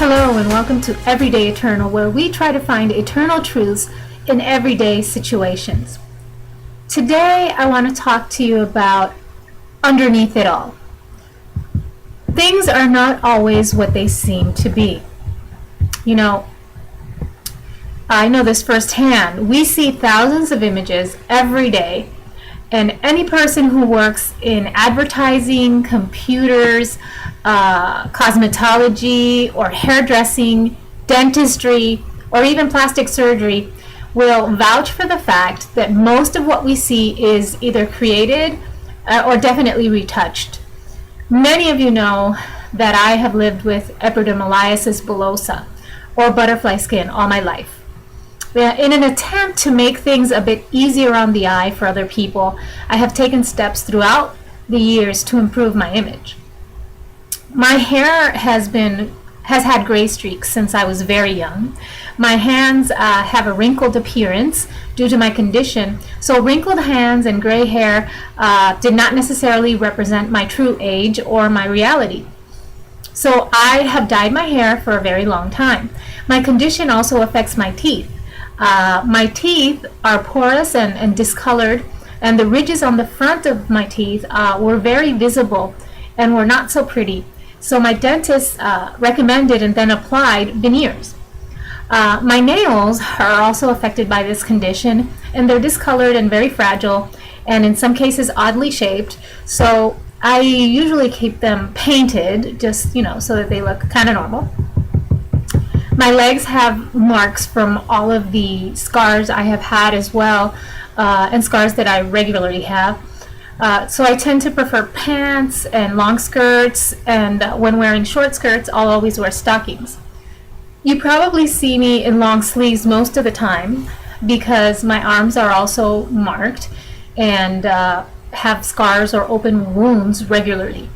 Hello and welcome to Everyday Eternal, where we try to find eternal truths in everyday situations. Today I want to talk to you about underneath it all. Things are not always what they seem to be. You know, I know this firsthand. We see thousands of images every day, and any person who works in advertising, computers, cosmetology, or hairdressing, dentistry, or even plastic surgery will vouch for the fact that most of what we see is either created or definitely retouched. Many of you know that I have lived with epidermolysis bullosa, or butterfly skin, all my life. In an attempt to make things a bit easier on the eye for other people, I have taken steps throughout the years to improve my image. My hair has had gray streaks since I was very young. My hands have a wrinkled appearance due to my condition, so wrinkled hands and gray hair did not necessarily represent my true age or my reality. So I have dyed my hair for a very long time. My condition also affects my teeth. My teeth are porous and discolored, and the ridges on the front of my teeth were very visible and were not so pretty. So my dentist recommended and then applied veneers. My nails are also affected by this condition, and they're discolored and very fragile, and in some cases oddly shaped. So I usually keep them painted, just so that they look kind of normal. My legs have marks from all of the scars I have had as well, and scars that I regularly have. So I tend to prefer pants and long skirts, and when wearing short skirts, I'll always wear stockings. You probably see me in long sleeves most of the time because my arms are also marked and have scars or open wounds regularly.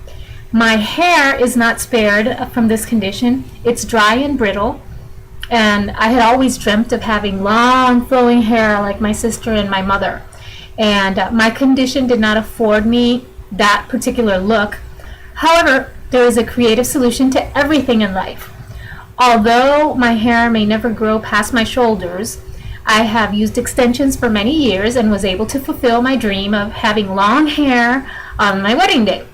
My hair is not spared from this condition. It's dry and brittle, and I had always dreamt of having long flowing hair like my sister and my mother. And my condition did not afford me that particular look. However, there is a creative solution to everything in life. Although my hair may never grow past my shoulders, I have used extensions for many years and was able to fulfill my dream of having long hair on my wedding day.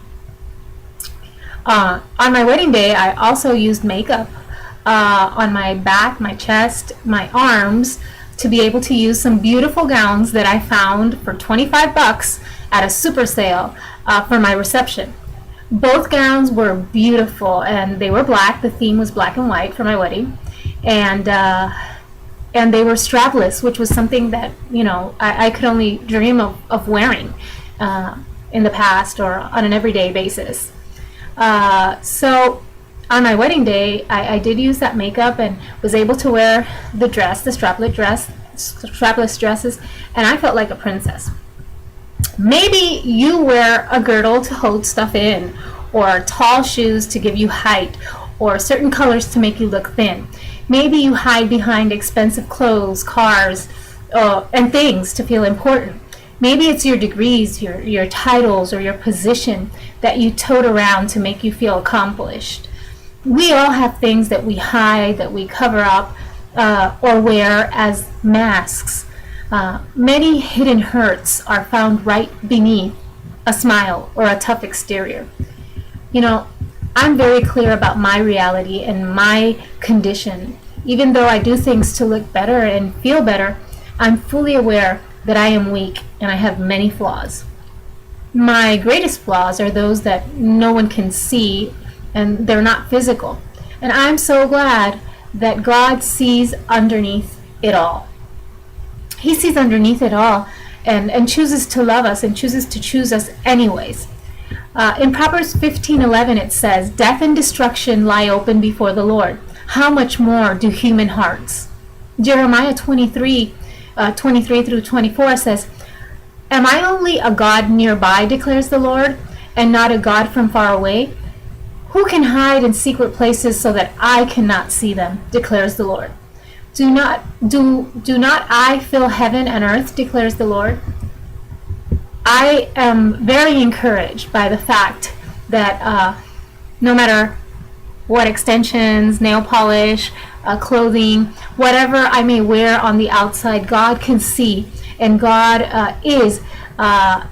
On my wedding day, I also used makeup on my back, my chest, my arms, to be able to use some beautiful gowns that I found for $25 at a super sale for my reception. Both gowns were beautiful, and they were black. The theme was black and white for my wedding, and they were strapless, which was something that I could only dream of wearing in the past or on an everyday basis. So on my wedding day, I did use that makeup and was able to wear the dress, the strapless dresses, and I felt like a princess. Maybe you wear a girdle to hold stuff in, or tall shoes to give you height, or certain colors to make you look thin. Maybe you hide behind expensive clothes, cars, and things to feel important. Maybe it's your degrees, your titles, or your position that you tote around to make you feel accomplished. We all have things that we hide, that we cover up, or wear as masks. Many hidden hurts are found right beneath a smile or a tough exterior. I'm very clear about my reality and my condition. Even though I do things to look better and feel better, I'm fully aware that I am weak and I have many flaws. My greatest flaws are those that no one can see, and they're not physical. And I'm so glad that God sees underneath it all. He sees underneath it all and chooses to love us and chooses to choose us anyways. In Proverbs 15:11 it says, "Death and destruction lie open before the Lord. How much more do human hearts?" Jeremiah 23 through 24 says, "Am I only a God nearby, declares the Lord, and not a God from far away? Who can hide in secret places so that I cannot see them, declares the Lord? Do not I fill heaven and earth, declares the Lord?" I am very encouraged by the fact that no matter what extensions, nail polish, clothing, whatever I may wear on the outside, God can see, and God is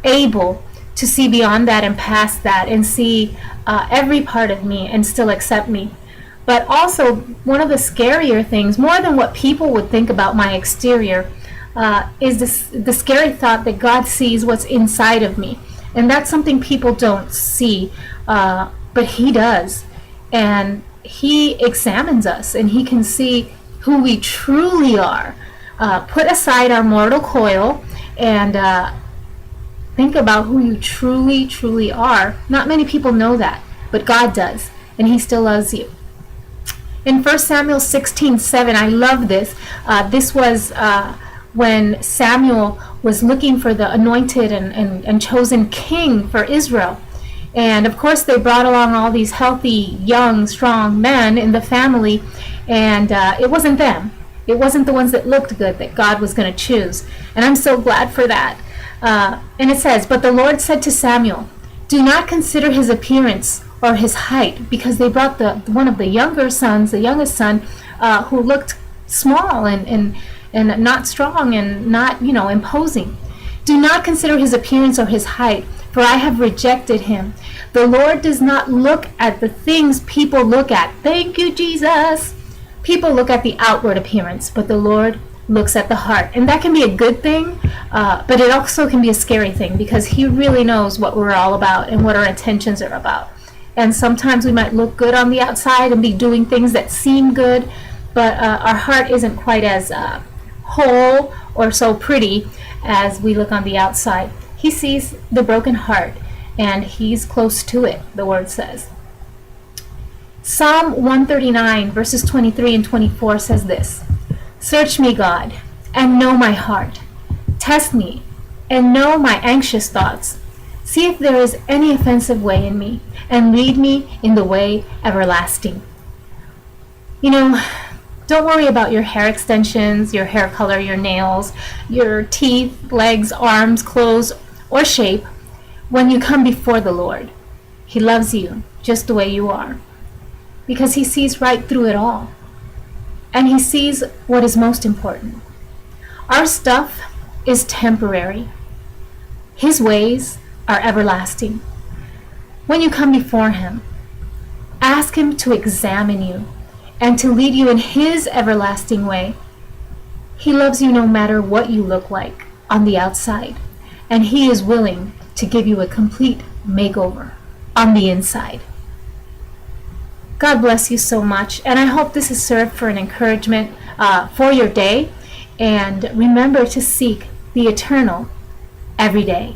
able to see beyond that and past that and see every part of me and still accept me. But also, one of the scarier things, more than what people would think about my exterior, is the scary thought that God sees what's inside of me. And that's something people don't see, but He does. And He examines us, and He can see who we truly are. Put aside our mortal coil and think about who you truly, truly are. Not many people know that, but God does, and He still loves you. In 1 Samuel 16:7, I love this. This was when Samuel was looking for the anointed and chosen king for Israel. And of course, they brought along all these healthy, young, strong men in the family, and it wasn't them. It wasn't the ones that looked good that God was going to choose. And I'm so glad for that. And it says, "But the Lord said to Samuel, 'Do not consider his appearance or his height,' because they brought one of the younger sons, the youngest son, who looked small and not strong and not, imposing. 'Do not consider his appearance or his height, for I have rejected him.' The Lord does not look at the things people look at." Thank you, Jesus. People look at the outward appearance, but the Lord looks at the heart. And that can be a good thing, but it also can be a scary thing, because He really knows what we're all about and what our intentions are about. And sometimes we might look good on the outside and be doing things that seem good, but our heart isn't quite as whole or so pretty as we look on the outside. He sees the broken heart, and He's close to it, the Word says. Psalm 139, verses 23 and 24 says this: "Search me, God, and know my heart. Test me, and know my anxious thoughts. See if there is any offensive way in me, and lead me in the way everlasting." Don't worry about your hair extensions, your hair color, your nails, your teeth, legs, arms, clothes, or shape when you come before the Lord. He loves you just the way you are, because He sees right through it all. And He sees what is most important. Our stuff is temporary. His ways are everlasting. When you come before Him, ask Him to examine you and to lead you in His everlasting way. He loves you no matter what you look like on the outside, and He is willing to give you a complete makeover on the inside. God bless you so much, and I hope this has served for an encouragement for your day. And remember to seek the eternal every day.